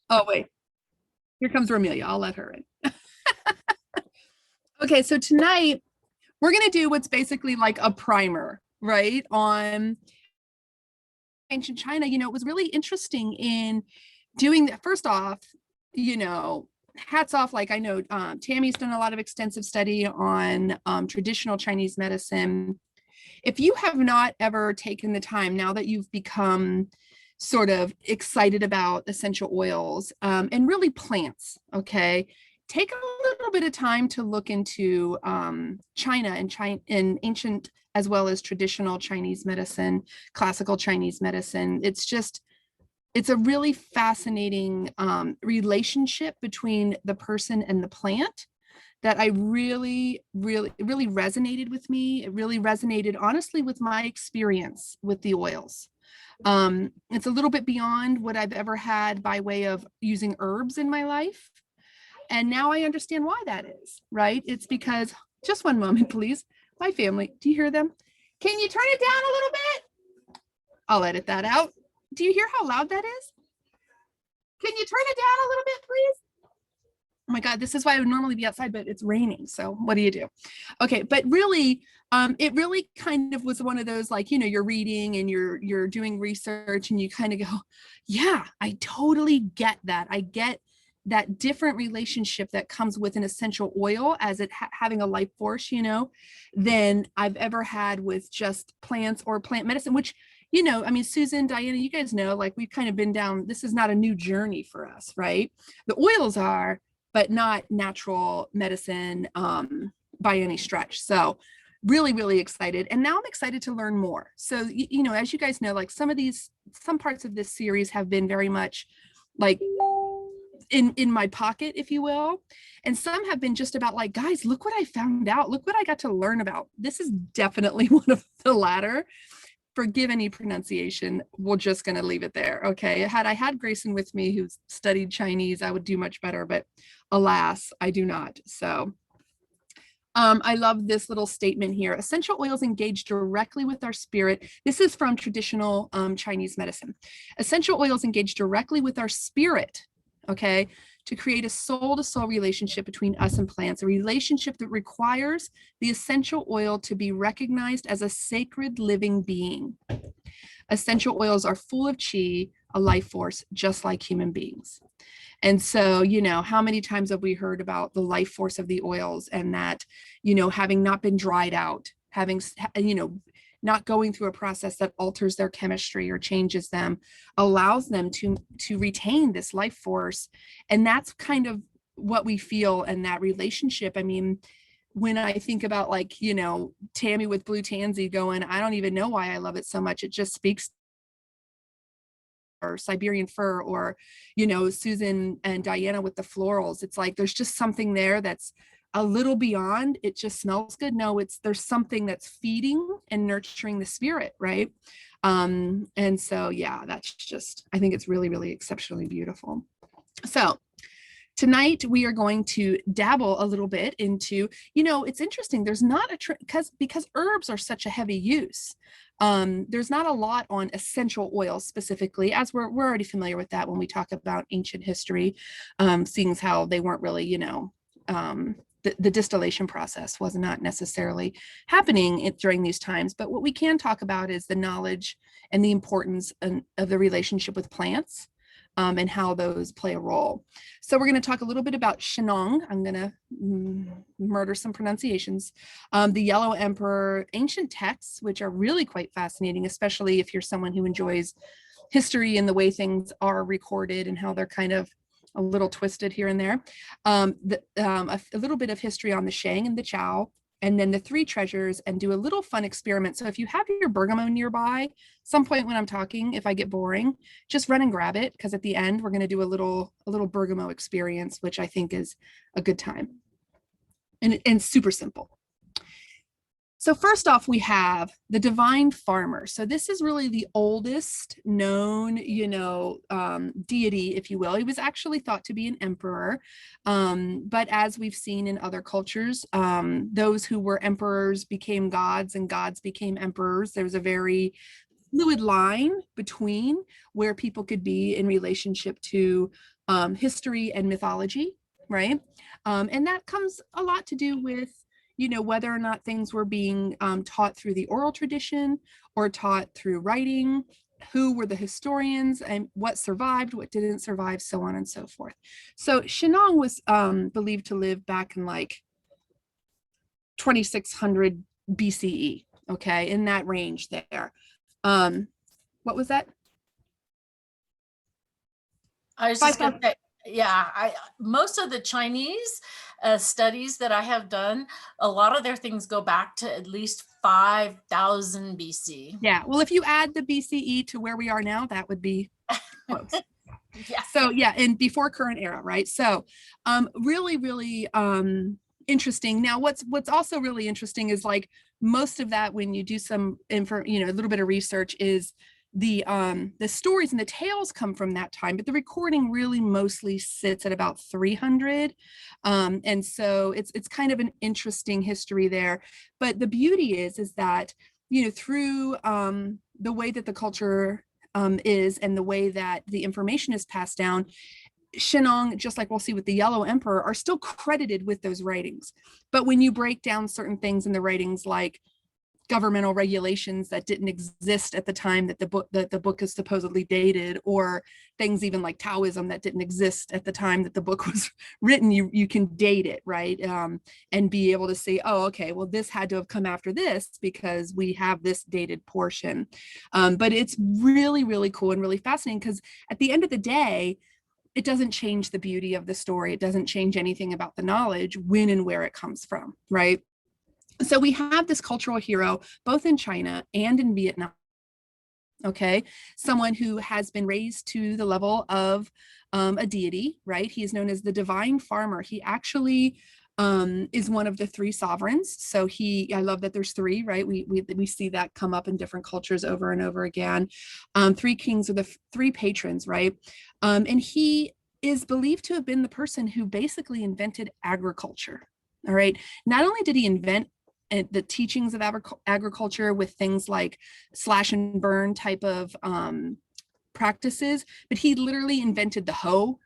Oh, wait, here comes Romelia. I'll let her in. Okay, so tonight we're going to do what's basically like a primer, right? On ancient China. It was really interesting in doing that. First off, hats off. Like I know Tammy's done a lot of extensive study on traditional Chinese medicine. If you have not ever taken the time, now that you've become sort of excited about essential oils and really plants, okay, take a little bit of time to look into China and ancient as well as traditional Chinese medicine, classical Chinese medicine. It's a really fascinating relationship between the person and the plant that I really, really, really resonated with me. It really resonated, honestly, with my experience with the oils. It's a little bit beyond what I've ever had by way of using herbs in my life. And now I understand why that is, right? It's because, just one moment, please. My family, do you hear them? Can you turn it down a little bit? I'll edit that out. Do you hear how loud that is? Can you turn it down a little bit, please? Oh my God, this is why I would normally be outside, but it's raining. So what do you do? Okay, but really, it really kind of was one of those, like, you're reading and you're doing research and you kind of go, yeah, I totally get that. I get that different relationship that comes with an essential oil as it having a life force, than I've ever had with just plants or plant medicine, which, I mean, Susan, Diana, you guys know, like we've kind of been down, this is not a new journey for us, right? The oils are, but not natural medicine by any stretch. So really, really excited. And now I'm excited to learn more. So, as you guys know, like some parts of this series have been very much like in my pocket, if you will. And some have been just about like, guys, look what I found out. Look what I got to learn about. This is definitely one of the latter. Forgive any pronunciation. We're just going to leave it there. Okay. Had I had Grayson with me who's studied Chinese, I would do much better, but alas, I do not. So I love this little statement here. Essential oils engage directly with our spirit. This is from traditional Chinese medicine. Essential oils engage directly with our spirit, okay, to create a soul-to-soul relationship between us and plants, a relationship that requires the essential oil to be recognized as a sacred living being. Essential oils are full of qi, a life force, just like human beings. And so, how many times have we heard about the life force of the oils and that, having not been dried out, having, not going through a process that alters their chemistry or changes them, allows them to retain this life force. And that's kind of what we feel in that relationship. I mean, when I think about like, Tammy with Blue Tansy going, I don't even know why I love it so much. It just speaks, or Siberian fir, or, Susan and Diana with the florals. It's like, there's just something there that's a little beyond it just smells good. No, there's something that's feeding and nurturing the spirit, right? And so yeah, that's just, I think it's really, really exceptionally beautiful. So tonight we are going to dabble a little bit into, it's interesting, there's not because herbs are such a heavy use. There's not a lot on essential oils specifically, as we're already familiar with that when we talk about ancient history, seeing as how they weren't really, the distillation process was not necessarily happening during these times. But what we can talk about is the knowledge and the importance of the relationship with plants and how those play a role. So we're going to talk a little bit about Shenong. I'm going to murder some pronunciations. The Yellow Emperor, ancient texts, which are really quite fascinating, especially if you're someone who enjoys history and the way things are recorded and how they're kind of a little twisted here and there. A little bit of history on the Shang and the Ciao, and then the three treasures, and do a little fun experiment. So if you have your bergamot nearby, some point when I'm talking, if I get boring, just run and grab it, because at the end we're going to do a little bergamot experience, which I think is a good time and super simple. So first off, we have the divine farmer. So this is really the oldest known, deity, if you will. He was actually thought to be an emperor. But as we've seen in other cultures, those who were emperors became gods and gods became emperors. There was a very fluid line between where people could be in relationship to history and mythology, right? And that comes a lot to do with, you know, whether or not things were being taught through the oral tradition or taught through writing, who were the historians and what survived, what didn't survive, so on and so forth. So Shenong was believed to live back in like 2600 BCE, okay, in that range there. What was that? I was just going to say, yeah, most of the Chinese studies that I have done, a lot of their things go back to at least 5000 BC. Yeah, well, if you add the BCE to where we are now, that would be close. Yeah. So yeah, and before current era, right? So really, really interesting. Now, what's also really interesting is like most of that when you do some info, you know, a little bit of research is the stories and the tales come from that time, but the recording really mostly sits at about 300. And so it's kind of an interesting history there. But the beauty is that, you know, through the way that the culture is and the way that the information is passed down, Shenong, just like we'll see with the Yellow Emperor, are still credited with those writings. But when you break down certain things in the writings, like governmental regulations that didn't exist at the time that the book is supposedly dated, or things even like Taoism that didn't exist at the time that the book was written, you can date it, right? And be able to say, oh, okay, well, this had to have come after this because we have this dated portion. But it's really, really cool and really fascinating because at the end of the day, it doesn't change the beauty of the story. It doesn't change anything about the knowledge, when and where it comes from, right? So we have this cultural hero, both in China and in Vietnam, okay? Someone who has been raised to the level of a deity, right? He is known as the divine farmer. He actually is one of the three sovereigns. So I love that there's three, right? We see that come up in different cultures over and over again. Three kings are the three patrons, right? And he is believed to have been the person who basically invented agriculture. All right. Not only did he invent the teachings of agriculture with things like slash and burn type of practices, but he literally invented the hoe,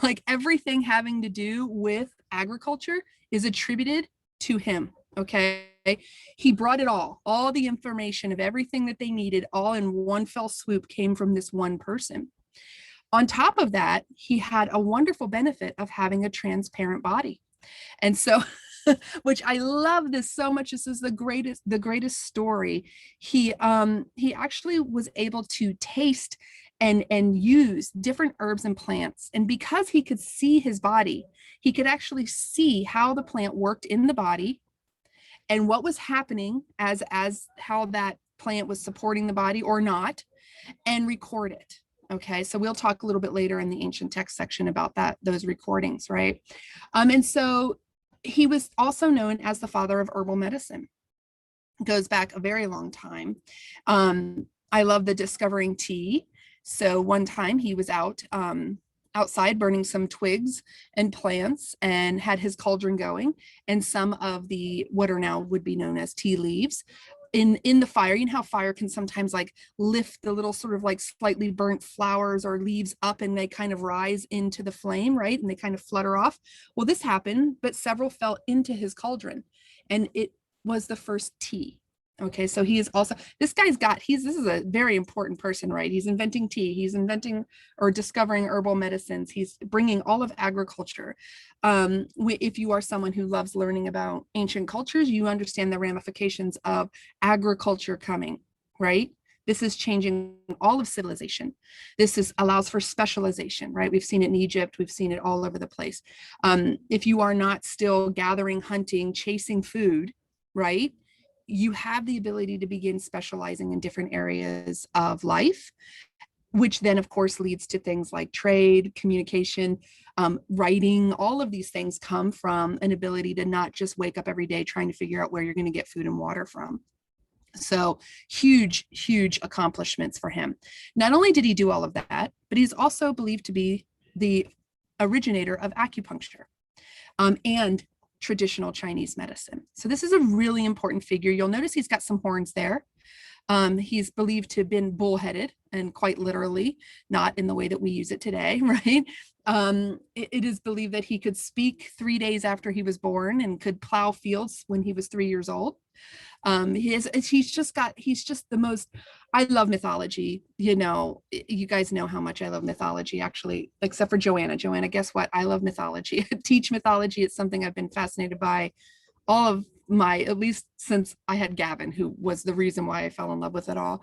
like everything having to do with agriculture is attributed to him. Okay. He brought it all the information of everything that they needed, all in one fell swoop, came from this one person. On top of that, he had a wonderful benefit of having a transparent body. And so, which I love this so much. This is the greatest story. He actually was able to taste and use different herbs and plants. And because he could see his body, he could actually see how the plant worked in the body and what was happening as how that plant was supporting the body or not, and record it. Okay, so we'll talk a little bit later in the ancient text section about those recordings, right? And so he was also known as the father of herbal medicine. It goes back a very long time. I love the discovering tea. So one time he was outside burning some twigs and plants and had his cauldron going, and some of the what are now would be known as tea leaves in the fire. You know how fire can sometimes like lift the little sort of like slightly burnt flowers or leaves up and they kind of rise into the flame, right? And they kind of flutter off. Well, this happened, but several fell into his cauldron, and it was the first tea. Okay, so he is also, this is a very important person, right? He's inventing tea, he's inventing or discovering herbal medicines, he's bringing all of agriculture. If you are someone who loves learning about ancient cultures, you understand the ramifications of agriculture coming, right? This is changing all of civilization. Allows for specialization, right? We've seen it in Egypt, we've seen it all over the place. If you are not still gathering, hunting, chasing food, right? You have the ability to begin specializing in different areas of life, which then of course leads to things like trade, communication, writing. All of these things come from an ability to not just wake up every day trying to figure out where you're going to get food and water from. So huge, huge accomplishments for him. Not only did he do all of that, but he's also believed to be the originator of acupuncture and traditional Chinese medicine. So this is a really important figure. You'll notice he's got some horns there. He's believed to have been bullheaded, and quite literally, not in the way that we use it today, right? It is believed that he could speak 3 days after he was born and could plow fields when he was 3 years old. He's just the most, I love mythology. You guys know how much I love mythology, actually, except for Joanna, guess what? I love mythology. I teach mythology. It's something I've been fascinated by all of at least since I had Gavin, who was the reason why I fell in love with it all.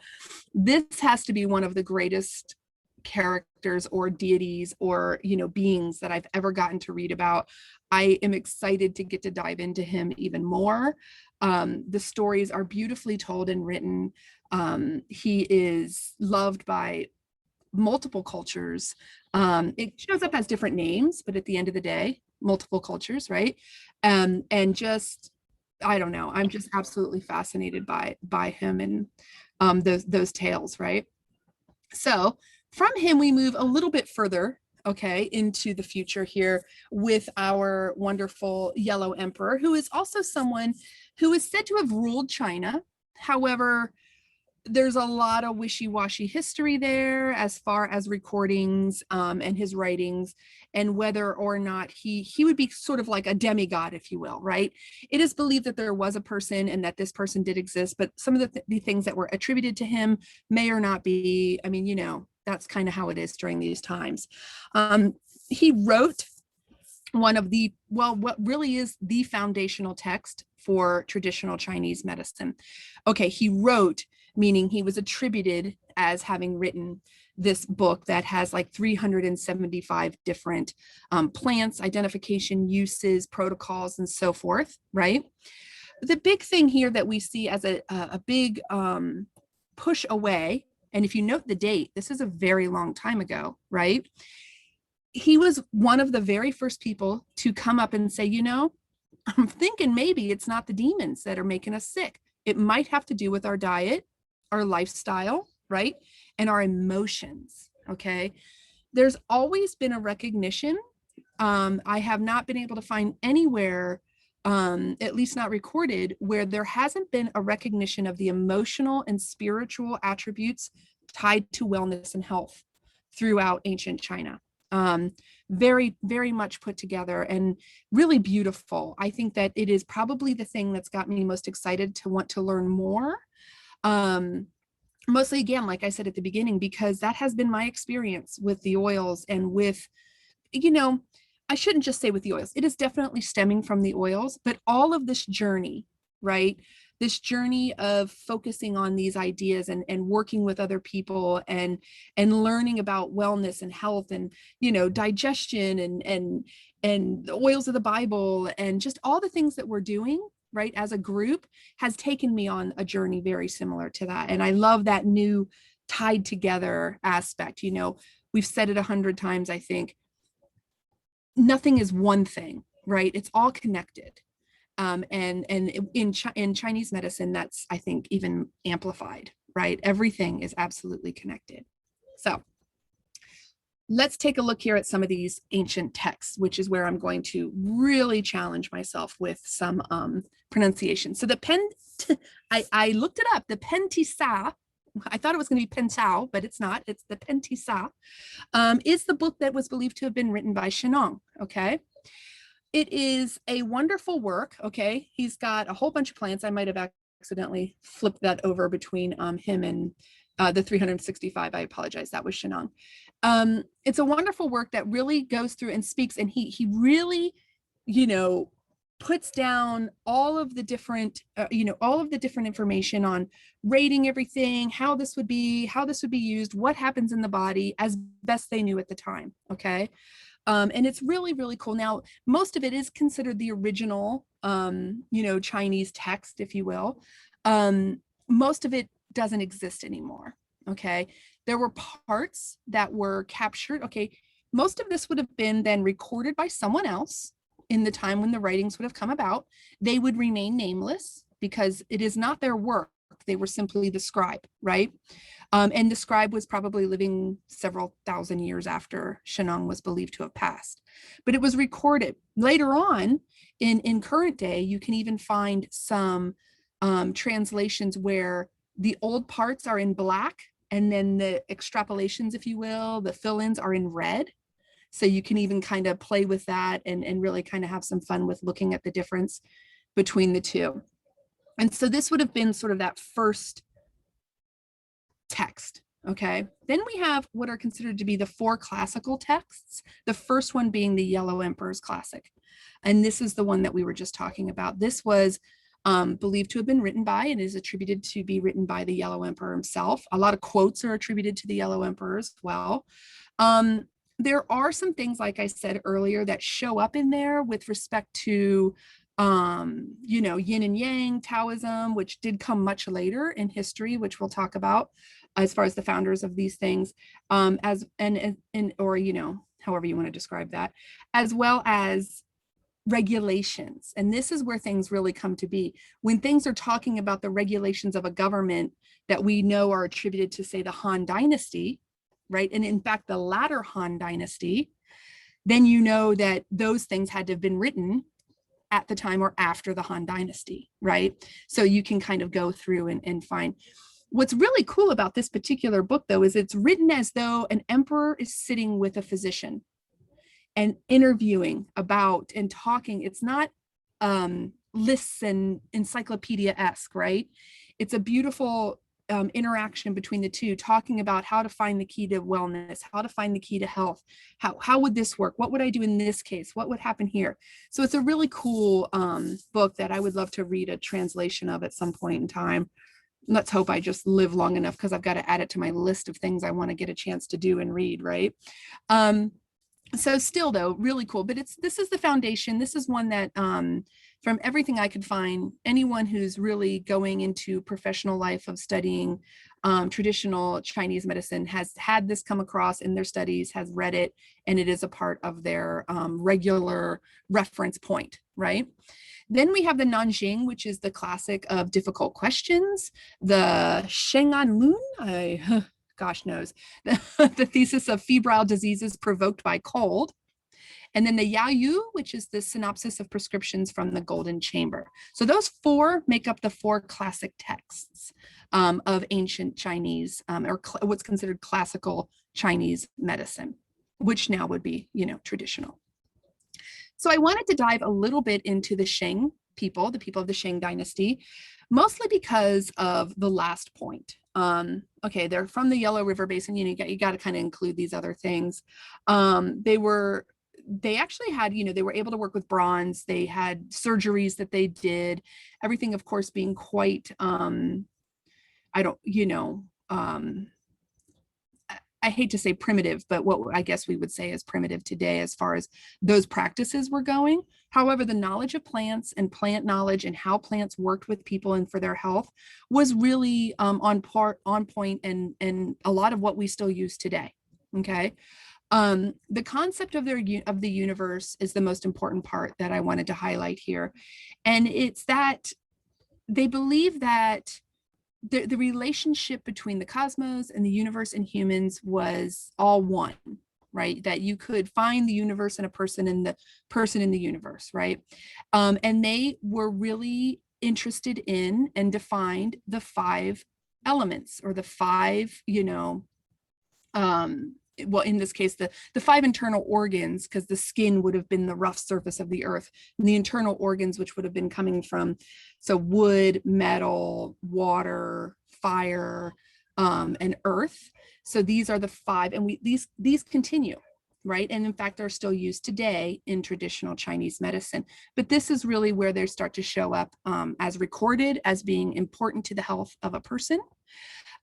This has to be one of the greatest characters or deities or beings that I've ever gotten to read about. I am excited to get to dive into him even more. The stories are beautifully told and written. He is loved by multiple cultures. It shows up as different names, but at the end of the day, multiple cultures, right? And just, I don't know, I'm just absolutely fascinated by him and those tales, right? So from him, we move a little bit further, okay, into the future here with our wonderful Yellow Emperor, who is also someone who is said to have ruled China. However, there's a lot of wishy-washy history there as far as recordings and his writings, and whether or not he would be sort of like a demigod, if you will, right? It is believed that there was a person and that this person did exist, but some of the things that were attributed to him may or not be. I mean, that's kind of how it is during these times. He wrote what really is the foundational text for traditional Chinese medicine. Okay, he wrote, meaning he was attributed as having written this book that has like 375 different plants, identification, uses, protocols, and so forth, right? The big thing here that we see as a big push away, and if you note the date, this is a very long time ago, right? He was one of the very first people to come up and say, I'm thinking maybe it's not the demons that are making us sick. It might have to do with our diet, our lifestyle, right? And our emotions, okay? There's always been a recognition. I have not been able to find anywhere, at least not recorded, where there hasn't been a recognition of the emotional and spiritual attributes tied to wellness and health throughout ancient China. Very, very much put together and really beautiful. I think that it is probably the thing that's got me most excited to want to learn more. Mostly, again, like I said at the beginning, because that has been my experience with the oils and with, I shouldn't just say with the oils. It is definitely stemming from the oils, but all of this journey, right? This journey of focusing on these ideas and working with other people and learning about wellness and health and, digestion and the oils of the Bible and just all the things that we're doing, right, as a group, has taken me on a journey very similar to that. And I love that new tied together aspect. We've said it 100 times, I think. Nothing is one thing, right? It's all connected. And in Chinese medicine, that's, I think, even amplified, right? Everything is absolutely connected. So let's take a look here at some of these ancient texts, which is where I'm going to really challenge myself with some pronunciation. So I looked it up, the Pentisa, I thought it was going to be Pentao, but it's not. It's the Pentisa, is the book that was believed to have been written by Shenong, okay? It is a wonderful work, okay? He's got a whole bunch of plants. I might have accidentally flipped that over between him and the 365. I apologize. That was Shenong. It's a wonderful work that really goes through and speaks, and he really, puts down all of the different, all of the different information on rating everything, how this would be used, what happens in the body as best they knew at the time, okay? And it's really, really cool. Now, most of it is considered the original, Chinese text, if you will. Most of it doesn't exist anymore, okay? There were parts that were captured, okay? Most of this would have been then recorded by someone else in the time when the writings would have come about. They would remain nameless because it is not their work. They were simply the scribe, right? And the scribe was probably living several thousand years after Shenong was believed to have passed. But it was recorded. Later on, in current day, you can even find some translations where the old parts are in black, and then the extrapolations, if you will, the fill-ins are in red. So you can even kind of play with that and really kind of have some fun with looking at the difference between the two. And so this would have been sort of that first text. Okay. Then we have what are considered to be the 4 classical texts. The first one being the Yellow Emperor's Classic. And this is the one that we were just talking about. This was believed to have been written by and is attributed to be written by the Yellow Emperor himself. A lot of quotes are attributed to the Yellow Emperor as well. There are some things, like I said earlier, that show up in there with respect to yin and yang, Taoism, which did come much later in history, which we'll talk about as far as the founders of these things, or however you want to describe that, as well as regulations. And this is where things really come to be. When things are talking about the regulations of a government that we know are attributed to, say, the Han Dynasty, right? And in fact, the latter Han Dynasty, then you know that those things had to have been written at the time or after the Han Dynasty, right? So you can kind of go through and find. What's really cool about this particular book, though, is it's written as though an emperor is sitting with a physician and interviewing about and talking. It's not lists and encyclopedia-esque, right? It's a beautiful interaction between the two, talking about how to find the key to wellness, how to find the key to health. How would this work? What would I do in this case? What would happen here? So it's a really cool book that I would love to read a translation of at some point in time. Let's hope I just live long enough, because I've got to add it to my list of things I want to get a chance to do and read, right? So still, though, really cool. But this is the foundation. This is one that from everything I could find, anyone who's really going into professional life of studying traditional Chinese medicine has had this come across in their studies, has read it, and it is a part of their regular reference point, right? Then we have the Nanjing, which is the classic of difficult questions. The Shenmen, gosh knows, the thesis of febrile diseases provoked by cold. And then the Yaoyu, which is the synopsis of prescriptions from the Golden Chamber. So those 4 make up the 4 classic texts of ancient Chinese, or what's considered classical Chinese medicine, which now would be, traditional. So I wanted to dive a little bit into the Shang people, the people of the Shang Dynasty, mostly because of the last point. Okay, they're from the Yellow River Basin. You got to kind of include these other things. They actually had, they were able to work with bronze. They had surgeries that they did, everything, of course, being quite, I hate to say primitive, but what I guess we would say is primitive today as far as those practices were going. However, the knowledge of plants and plant knowledge and how plants worked with people and for their health was really on point and a lot of what we still use today. Okay. The concept of the universe is the most important part that I wanted to highlight here. And it's that they believe that the relationship between the cosmos and the universe and humans was all one, right? That you could find the universe in a person and the person in the universe, right? And they were really interested in and defined the 5 elements, or the 5, well, in this case, the 5 internal organs, because the skin would have been the rough surface of the earth, and the internal organs, which would have been coming from, so wood, metal, water, fire, and earth. So these are the 5, and these continue, right? And in fact, are still used today in traditional Chinese medicine. But this is really where they start to show up as recorded as being important to the health of a person,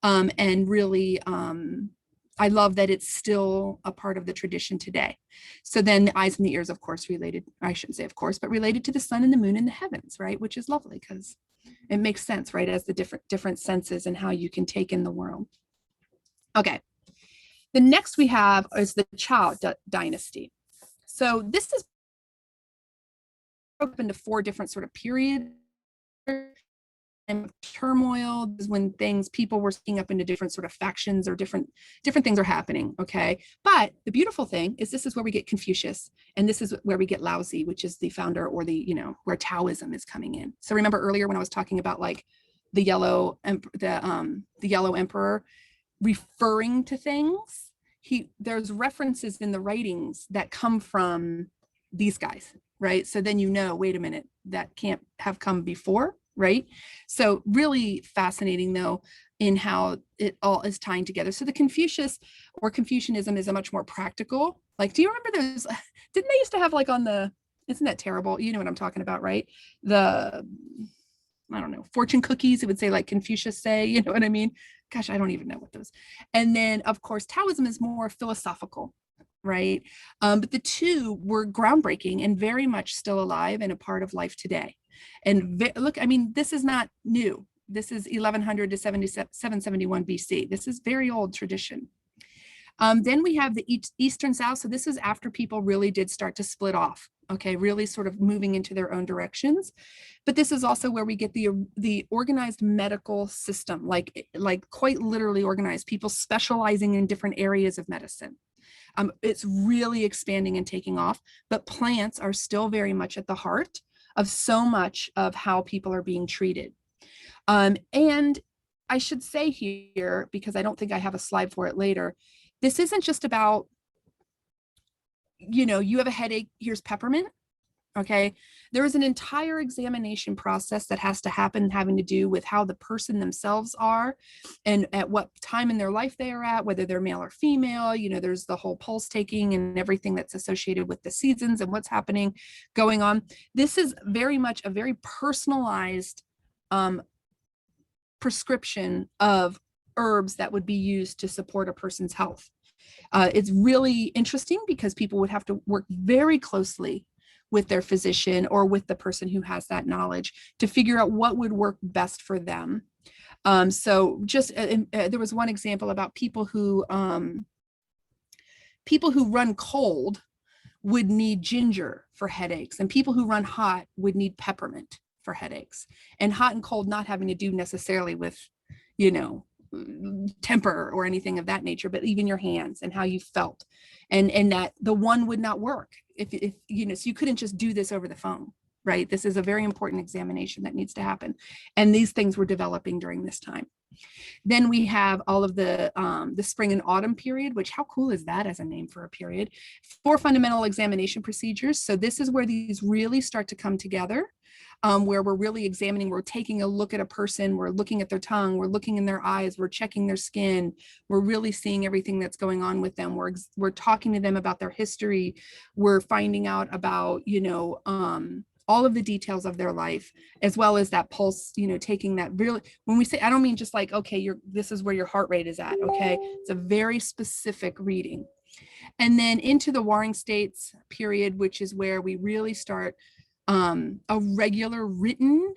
and really, I love that it's still a part of the tradition today. So then the eyes and the ears, of course, related, I shouldn't say of course, but related to the sun and the moon and the heavens, right? Which is lovely because it makes sense, right? As the different senses and how you can take in the world. Okay. The next we have is the Ciao Dynasty. So this is broken into 4 different sort of periods. And turmoil is when people were splitting up into different sort of factions, or different things are happening. Okay. But the beautiful thing is this is where we get Confucius, and this is where we get Laozi, which is the founder, or where Taoism is coming in. So remember earlier when I was talking about like the yellow emperor referring to things, there's references in the writings that come from these guys, right? So then wait a minute, that can't have come before, right? So really fascinating though in how it all is tying together. So the Confucianism is a much more practical, like, do you remember those, didn't they used to have like on the, isn't that terrible? You know what I'm talking about, right? I don't know, fortune cookies, it would say like Confucius say, you know what I mean? Gosh, I don't even know what those. And then of course, Taoism is more philosophical, right? But the two were groundbreaking and very much still alive and a part of life today. And look, I mean, this is not new. This is 1100 to 771 BC. This is very old tradition. Then we have the Eastern South. So this is after people really did start to split off, okay, really sort of moving into their own directions. But this is also where we get the organized medical system, like quite literally organized, people specializing in different areas of medicine. It's really expanding and taking off, but plants are still very much at the heart of so much of how people are being treated. And I should say here, because I don't think I have a slide for it later, this isn't just about, you have a headache, here's peppermint. Okay. There is an entire examination process that has to happen having to do with how the person themselves are and at what time in their life they are at, whether they're male or female. There's the whole pulse taking and everything that's associated with the seasons and what's happening going on. This is very much a very personalized prescription of herbs that would be used to support a person's health. It's really interesting because people would have to work very closely with their physician or with the person who has that knowledge to figure out what would work best for them. So just there was one example about people who run cold would need ginger for headaches, and people who run hot would need peppermint for headaches, and hot and cold not having to do necessarily with, temper or anything of that nature, but even your hands and how you felt, and that the one would not work if so you couldn't just do this over the phone, right? This is a very important examination that needs to happen, and these things were developing during this time. Then we have all of the spring and autumn period, which how cool is that as a name for a period? 4 fundamental examination procedures. So this is where these really start to come together, where we're really examining, we're taking a look at a person, we're looking at their tongue, we're looking in their eyes, we're checking their skin, we're really seeing everything that's going on with them. We're talking to them about their history. We're finding out about, all of the details of their life, as well as that pulse, taking that really, when we say, I don't mean just like, okay, this is where your heart rate is at. Okay. It's a very specific reading. And then into the warring states period, which is where we really start a regular written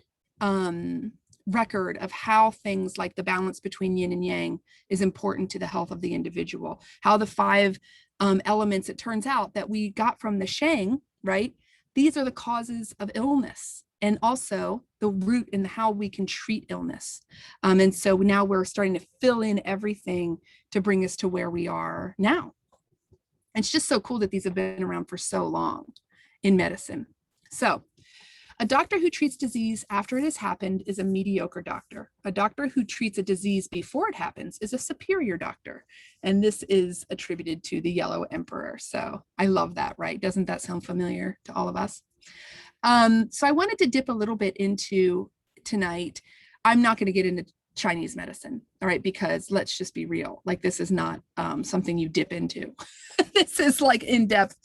record of how things like the balance between yin and yang is important to the health of the individual, how the 5 elements, it turns out, that we got from the Shang, right? These are the causes of illness, and also the root in how we can treat illness. And so now we're starting to fill in everything to bring us to where we are now. And it's just so cool that these have been around for so long in medicine. So a doctor who treats disease after it has happened is a mediocre doctor. A doctor who treats a disease before it happens is a superior doctor. And this is attributed to the Yellow Emperor. So I love that, right? Doesn't that sound familiar to all of us? So I wanted to dip a little bit into tonight. I'm not going to get into Chinese medicine, all right, because let's just be real. Like, this is not something you dip into. This is like in depth.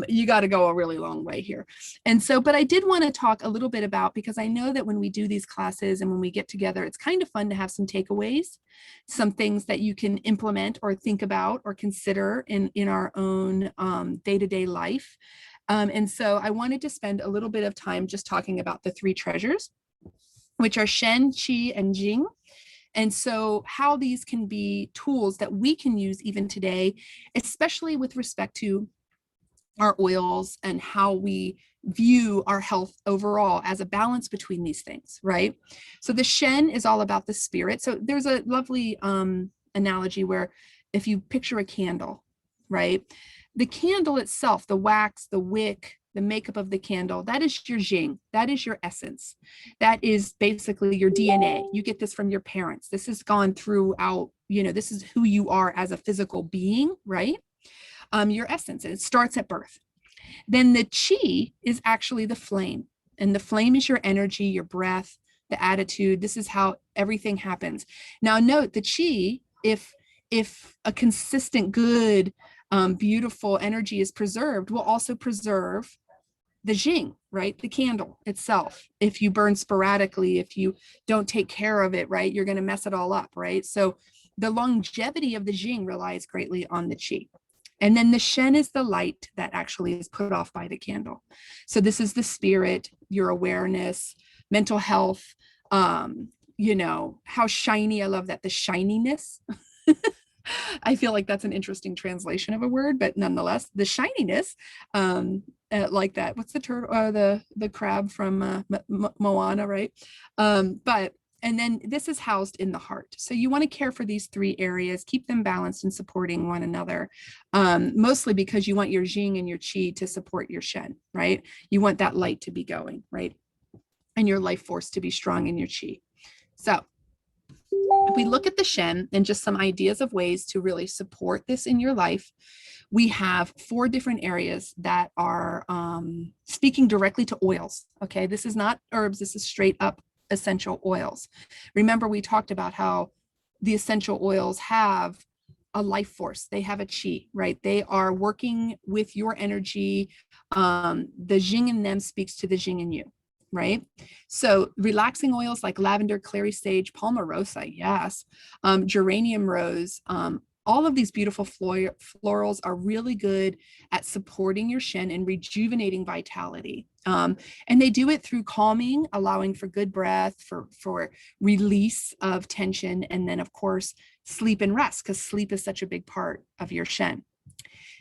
You got to go a really long way here. And so, but I did want to talk a little bit about, because I know that when we do these classes and when we get together, it's kind of fun to have some takeaways, some things that you can implement or think about or consider in our own day-to-day life. And so I wanted to spend a little bit of time just talking about the 3 treasures, which are Shen, Qi, and Jing. And so how these can be tools that we can use even today, especially with respect to our oils and how we view our health overall as a balance between these things, right? So the Shen is all about the spirit. So there's a lovely analogy where if you picture a candle, right? The candle itself, the wax, the wick, the makeup of the candle, that is your Jing. That is your essence. That is basically your DNA. You get this from your parents. This has gone throughout, this is who you are as a physical being, right? Your essence, and it starts at birth. Then the Qi is actually the flame. And the flame is your energy, your breath, the attitude. This is how everything happens. Now note the Qi, if a consistent, good, beautiful energy is preserved, will also preserve the Jing, right? The candle itself. If you burn sporadically, if you don't take care of it, right, you're going to mess it all up, right? So the longevity of the Jing relies greatly on the Qi. And then the Shen is the light that actually is put off by the candle. So this is the spirit, your awareness, mental health, how shiny, I love that, the shininess. I feel like that's an interesting translation of a word, but nonetheless, the shininess, like that. What's the turtle? The crab from Moana, right? And then this is housed in the heart. So you want to care for these three areas, keep them balanced and supporting one another, mostly because you want your Jing and your Qi to support your Shen, right? You want that light to be going, right? And your life force to be strong in your Qi. So if we look at the Shen and just some ideas of ways to really support this in your life, we have 4 different areas that are speaking directly to oils. Okay, this is not herbs, this is straight up essential oils. Remember, we talked about how the essential oils have a life force. They have a Qi, right? They are working with your energy. The Jing in them speaks to the Jing in you, right? So relaxing oils like lavender, clary sage, palmarosa, yes, geranium rose, all of these beautiful florals are really good at supporting your Shen and rejuvenating vitality. And they do it through calming, allowing for good breath, for release of tension, and then of course, sleep and rest, because sleep is such a big part of your Shen.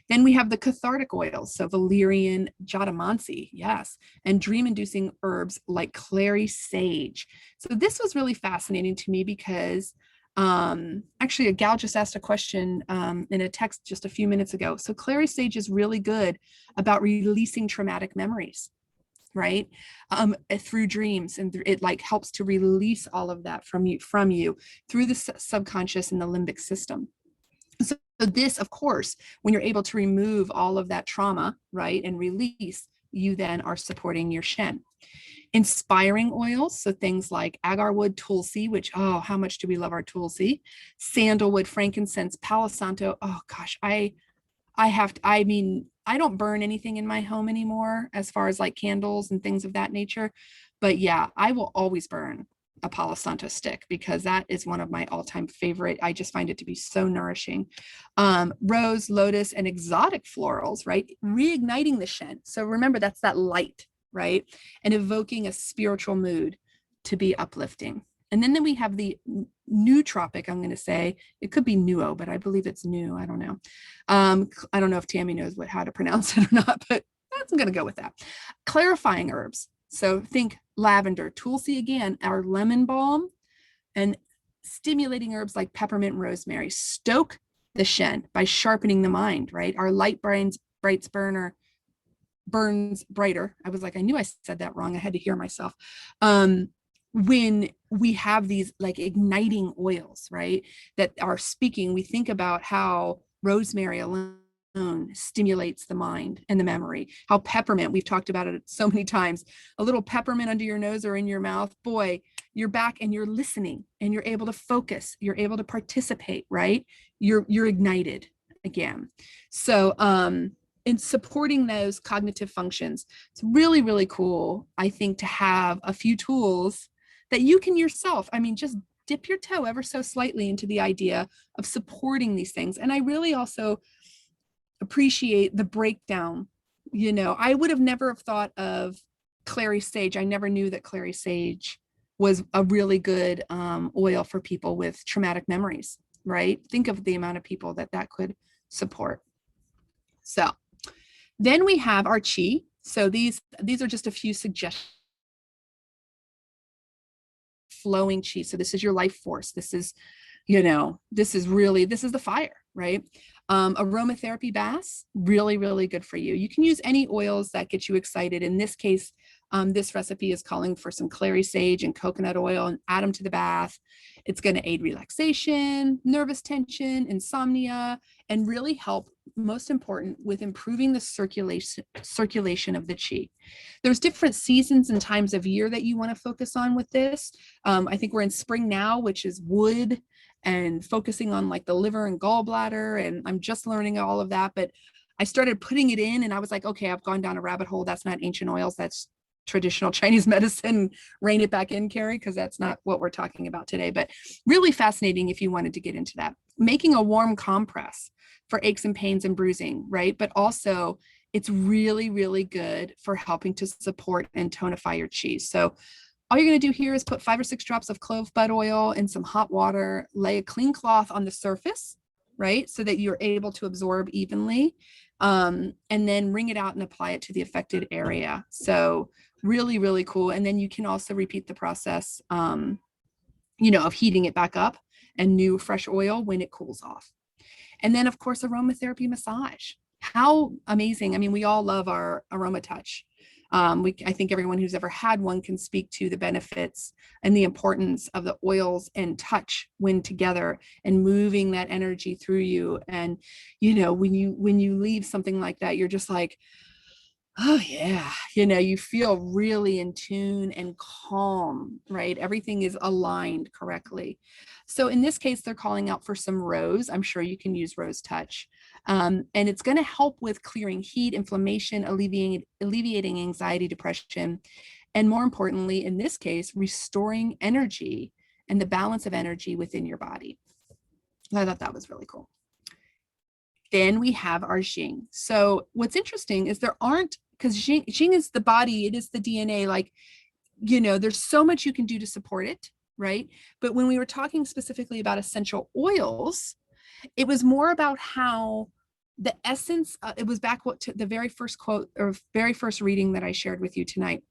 Then we have the cathartic oils, so valerian, jatamansi, yes, and dream-inducing herbs like clary sage. So this was really fascinating to me because actually a gal just asked a question in a text just a few minutes ago. So clary sage is really good about releasing traumatic memories, right? Through dreams, and it like helps to release all of that from you through the subconscious and the limbic system. So this, of course, when you're able to remove all of that trauma, right, and release, you then are supporting your Shen. Inspiring oils, so things like agarwood, tulsi, which, oh, how much do we love our tulsi? Sandalwood, frankincense, palo santo. Oh gosh, I don't burn anything in my home anymore as far as like candles and things of that nature. But yeah, I will always burn a Palo Santo stick because that is one of my all-time favorite. I just find it to be so nourishing. Rose, lotus, and exotic florals, right? Reigniting the Shen. So remember, that's that light, right? And evoking a spiritual mood to be uplifting. And then we have the nootropic, I'm going to say. It could be nuo, but I believe it's new. I don't know. I don't know if Tammy knows how to pronounce it or not, but I'm going to go with that. Clarifying herbs. So think lavender, tulsi again, our lemon balm, and stimulating herbs like peppermint and rosemary. Stoke the Shen by sharpening the mind, right? Our light burns brighter. I was like, I knew I said that wrong. I had to hear myself. When we have these like igniting oils, right, that are speaking, we think about how rosemary alone stimulates the mind and the memory. How peppermint, we've talked about it so many times, a little peppermint under your nose or in your mouth, boy, you're back and you're listening and you're able to focus, you're able to participate, right? You're ignited again. So in supporting those cognitive functions, it's really, really cool, I think, to have a few tools that you can yourself, just dip your toe ever so slightly into the idea of supporting these things. And I really also appreciate the breakdown. I would have never have thought of clary sage. I never knew that clary sage was a really good oil for people with traumatic memories, right? Think of the amount of people that could support. So then we have our Qi. So these are just a few suggestions. Flowing Qi. So this is your life force. This is the fire, right? Aromatherapy baths, really, really good for you. You can use any oils that get you excited. In this case, this recipe is calling for some clary sage and coconut oil and add them to the bath. It's going to aid relaxation, nervous tension, insomnia, and really help, most important, with improving the circulation of the chi. There's different seasons and times of year that you want to focus on with this. I think we're in spring now, which is wood and focusing on like the liver and gallbladder. And I'm just learning all of that, but I started putting it in and I was like, okay, I've gone down a rabbit hole. That's not ancient oils. That's traditional Chinese medicine. Rein it back in, Carrie, because that's not what we're talking about today, but really fascinating if you wanted to get into that. Making a warm compress for aches and pains and bruising, right? But also it's really, really good for helping to support and tonify your chi. So all you're going to do here is put 5 or 6 drops of clove bud oil in some hot water, lay a clean cloth on the surface, right? So that you're able to absorb evenly, and then wring it out and apply it to the affected area. So really, really cool. And then you can also repeat the process, of heating it back up and new fresh oil when it cools off. And then of course, aromatherapy massage. How amazing. I mean, we all love our aroma touch. I think everyone who's ever had one can speak to the benefits and the importance of the oils and touch when together and moving that energy through you. And, when you leave something like that, you're just like, oh yeah, you feel really in tune and calm, right? Everything is aligned correctly. So in this case, they're calling out for some rose. I'm sure you can use rose touch. And it's going to help with clearing heat, inflammation, alleviating anxiety, depression, and more importantly, in this case, restoring energy and the balance of energy within your body. I thought that was really cool. Then we have our Jing. So what's interesting is there aren't, because Jing is the body, it is the DNA, like, there's so much you can do to support it, right? But when we were talking specifically about essential oils, it was more about how the essence, it was back to the very first quote or very first reading that I shared with you tonight.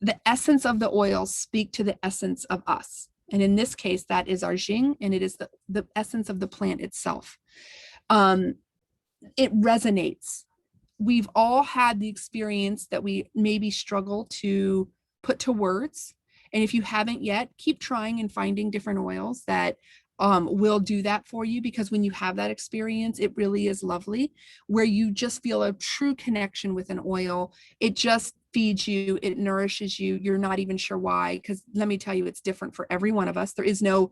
The essence of the oils speak to the essence of us. And in this case, that is our Jing, and it is the essence of the plant itself. It resonates. We've all had the experience that we maybe struggle to put to words. And if you haven't yet, keep trying and finding different oils that will do that for you, because when you have that experience, it really is lovely, where you just feel a true connection with an oil. It just feeds you, it nourishes you. You're not even sure why, because let me tell you, it's different for every one of us. There is no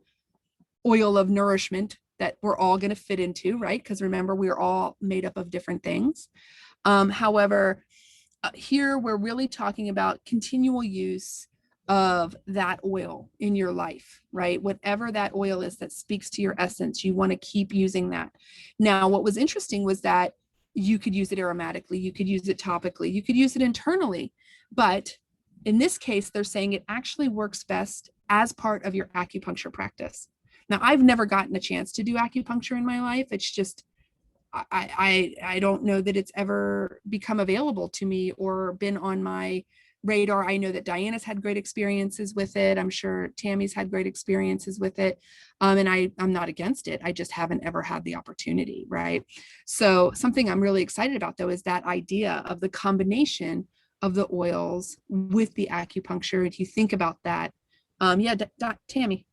oil of nourishment that we're all going to fit into, right? Because remember, we're all made up of different things. However, here we're really talking about continual use of that oil in your life, right? Whatever that oil is that speaks to your essence, you want to keep using that. Now, what was interesting was that you could use it aromatically, you could use it topically, you could use it internally, but in this case, they're saying it actually works best as part of your acupuncture practice. Now, I've never gotten a chance to do acupuncture in my life. It's just, I don't know that it's ever become available to me or been on my radar. I know that Diana's had great experiences with it. I'm sure Tammy's had great experiences with it. And I'm not against it. I just haven't ever had the opportunity, right? So something I'm really excited about, though, is that idea of the combination of the oils with the acupuncture. If you think about that, Tammy.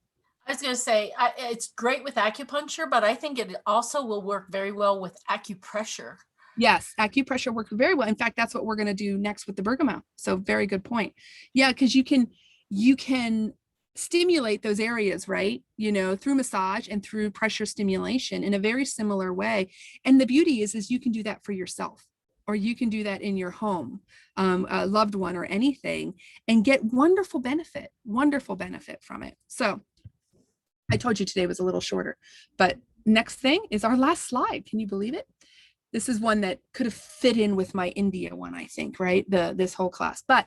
I was going to say, it's great with acupuncture, but I think it also will work very well with acupressure. Yes, acupressure works very well. In fact, that's what we're going to do next with the bergamot. So very good point. Yeah, because you can stimulate those areas, right? Through massage and through pressure stimulation in a very similar way. And the beauty is you can do that for yourself, or you can do that in your home, a loved one or anything, and get wonderful benefit from it. So I told you today was a little shorter, but next thing is our last slide. Can you believe it? This is one that could have fit in with my India one, I think, right? This whole class. But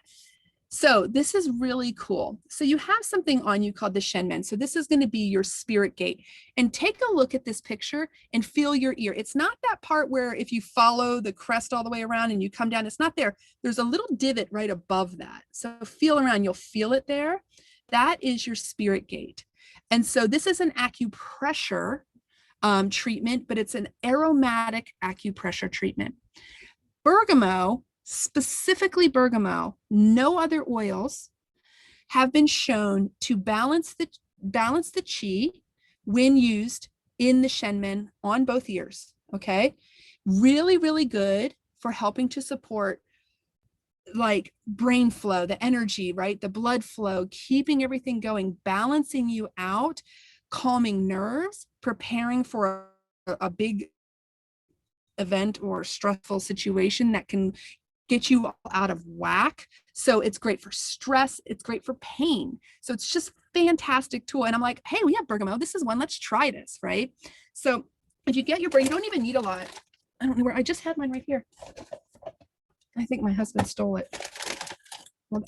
so this is really cool. So you have something on you called the Shenmen. So this is going to be your spirit gate. And take a look at this picture and feel your ear. It's not that part where if you follow the crest all the way around and you come down, it's not there. There's a little divot right above that. So feel around, you'll feel it there. That is your spirit gate. And so this is an acupressure treatment, but it's an aromatic acupressure treatment. Bergamot, specifically bergamot, no other oils have been shown to balance the qi when used in the Shenmen on both ears. Okay. Really, really good for helping to support like brain flow, the energy, right? The blood flow, keeping everything going, balancing you out, calming nerves, preparing for a big event or stressful situation that can get you out of whack. So it's great for stress. It's great for pain. So it's just fantastic tool. And I'm like, hey, we have bergamot. This is one. Let's try this, right? So if you get your brain, you don't even need a lot. I don't know where I just had mine right here. I think my husband stole it.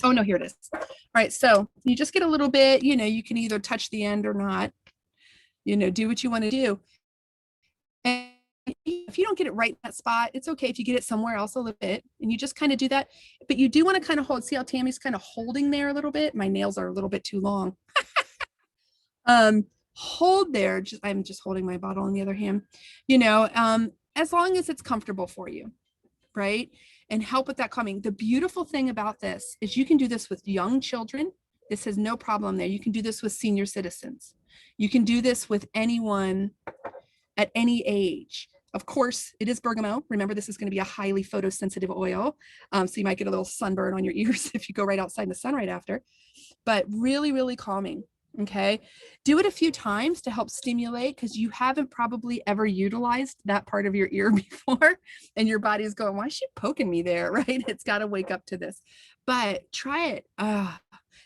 Oh no, here it is. All right, so you just get a little bit, you can either touch the end or not, do what you want to do. And if you don't get it right in that spot, it's okay if you get it somewhere else a little bit, and you just kind of do that. But you do want to kind of hold, see how Tammy's kind of holding there a little bit. My nails are a little bit too long. Hold there. I'm just holding my bottle in the other hand, as long as it's comfortable for you, right? And help with that calming. The beautiful thing about this is you can do this with young children. This has no problem there. You can do this with senior citizens. You can do this with anyone at any age. Of course, it is bergamot. Remember, this is going to be a highly photosensitive oil. So you might get a little sunburn on your ears if you go right outside in the sun right after, but really, really calming. Okay. Do it a few times to help stimulate, because you haven't probably ever utilized that part of your ear before. And your body is going, why is she poking me there? Right. It's got to wake up to this, but try it.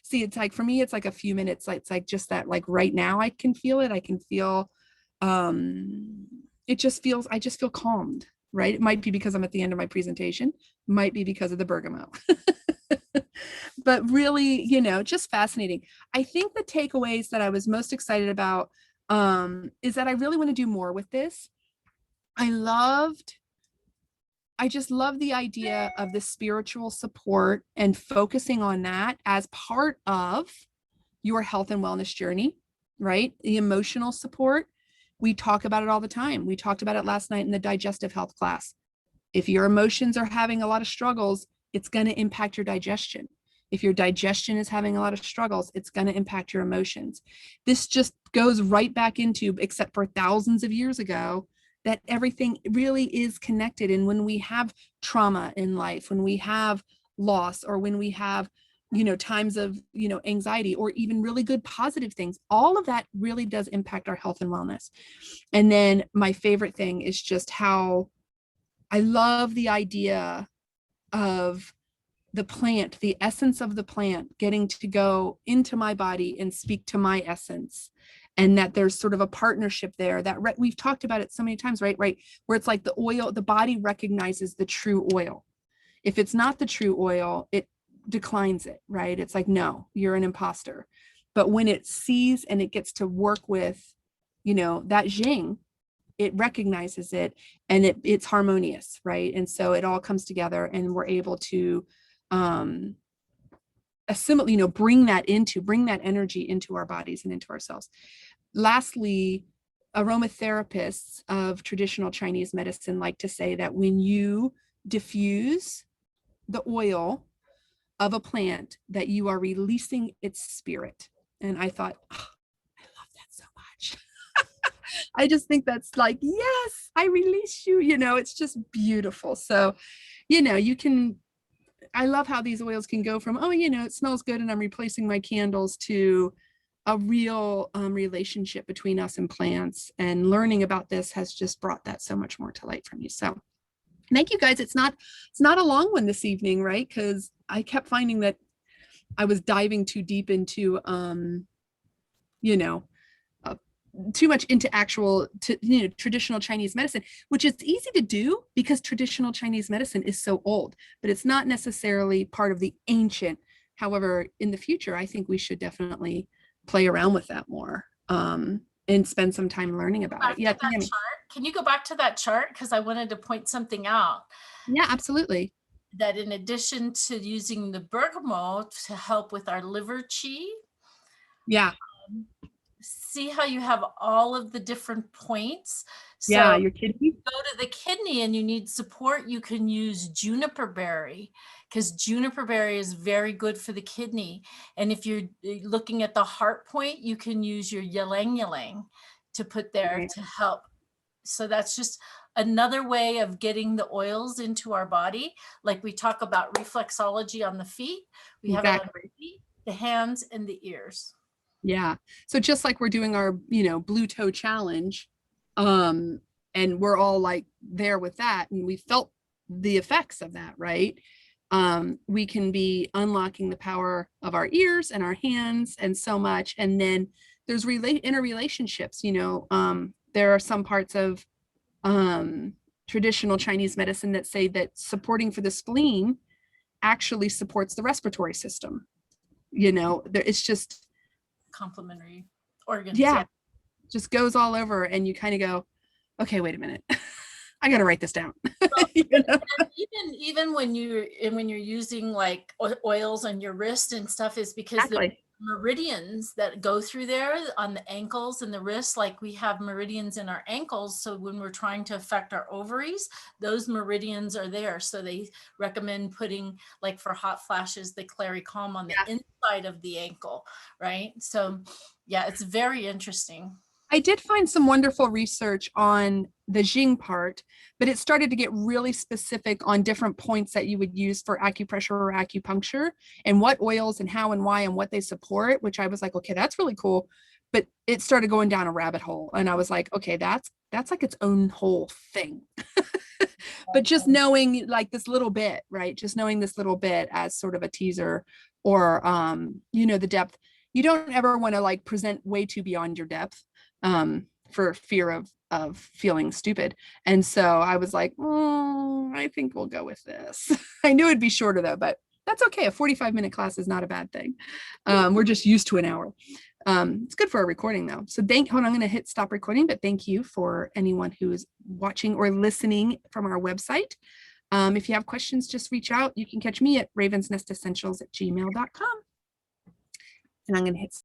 See, it's like, for me, it's like a few minutes. It's like just that, like right now I can feel it. I can feel, I just feel calmed, right? It might be because I'm at the end of my presentation, might be because of the bergamot. But really, just fascinating. I think the takeaways that I was most excited about is that I really want to do more with this. I just love the idea of the spiritual support and focusing on that as part of your health and wellness journey, right? The emotional support. We talk about it all the time. We talked about it last night in the digestive health class. If your emotions are having a lot of struggles, it's going to impact your digestion. If your digestion is having a lot of struggles, it's going to impact your emotions. This just goes right back into, except for thousands of years ago, that everything really is connected. And when we have trauma in life, when we have loss, or when we have, times of, anxiety, or even really good positive things, all of that really does impact our health and wellness. And then my favorite thing is just how I love the idea of the plant, the essence of the plant getting to go into my body and speak to my essence. And that there's sort of a partnership there that we've talked about it so many times, right? Where it's like the oil, the body recognizes the true oil. If it's not the true oil, it declines it, right? It's like, no, you're an imposter. But when it sees and it gets to work with, that Jing, it recognizes it, and it's harmonious, right? And so it all comes together, and we're able to assimilate, bring that energy into our bodies and into ourselves. Lastly, aromatherapists of traditional Chinese medicine like to say that when you diffuse the oil of a plant, that you are releasing its spirit. And I thought, oh, I love that so much. I just think that's like, yes, I release you, it's just beautiful. So, I love how these oils can go from, it smells good and I'm replacing my candles, to a real relationship between us and plants. And learning about this has just brought that so much more to light for me. So thank you guys. It's not a long one this evening, right? Because I kept finding that I was diving too deep into, too much into actual, traditional Chinese medicine, which is easy to do because traditional Chinese medicine is so old, but it's not necessarily part of the ancient. However, in the future, I think we should definitely play around with that more, and spend some time learning about it. Yeah. Can you go back to that chart? Because I wanted to point something out. Yeah, absolutely. That in addition to using the bergamot to help with our liver qi, yeah, see how you have all of the different points? Yeah, So your kidney. go to the kidney and you need support, you can use juniper berry, because juniper berry is very good for the kidney. And if you're looking at the heart point, you can use your ylang ylang to put there Right. to help. So that's just another way of getting the oils into our body. Like we talk about reflexology on the feet, we have it on Exactly. the feet, the hands, and the ears. Yeah. So just like we're doing our, blue toe challenge, and we're all like there with that, and we felt the effects of that, right? We can be unlocking the power of our ears and our hands and so much. And then there's interrelationships, there are some parts of traditional Chinese medicine that say that supporting for the spleen actually supports the respiratory system. It's just, Complementary organs. yeah, Yeah. just goes all over, and you kind of go, okay, wait a minute. I got to write this down. Well, You know? even when you're using like oils on your wrist and stuff, is because the Exactly. meridians that go through there on the ankles and the wrists, like we have meridians in our ankles. So when we're trying to affect our ovaries, those meridians are there. So they recommend putting, like for hot flashes, the clary calm on the Yeah. inside of the ankle, right? So yeah, it's very interesting. I did find some wonderful research on the Jing part, but it started to get really specific on different points that you would use for acupressure or acupuncture, and what oils and how and why and what they support, which I was like, okay, that's really cool. But it started going down a rabbit hole, and I was like, okay, that's like its own whole thing. But just knowing like this little bit, right? Just knowing this little bit as sort of a teaser, or the depth. You don't ever want to like present way too beyond your depth, for fear of feeling stupid. And so I was like, I think we'll go with this. I knew it'd be shorter though, but that's okay. A 45-minute class is not a bad thing. We're just used to an hour. It's good for a recording though. So hold on, I'm going to hit stop recording, but thank you for anyone who is watching or listening from our website. If you have questions, just reach out. You can catch me at RavensNestEssentials@gmail.com. And I'm going to hit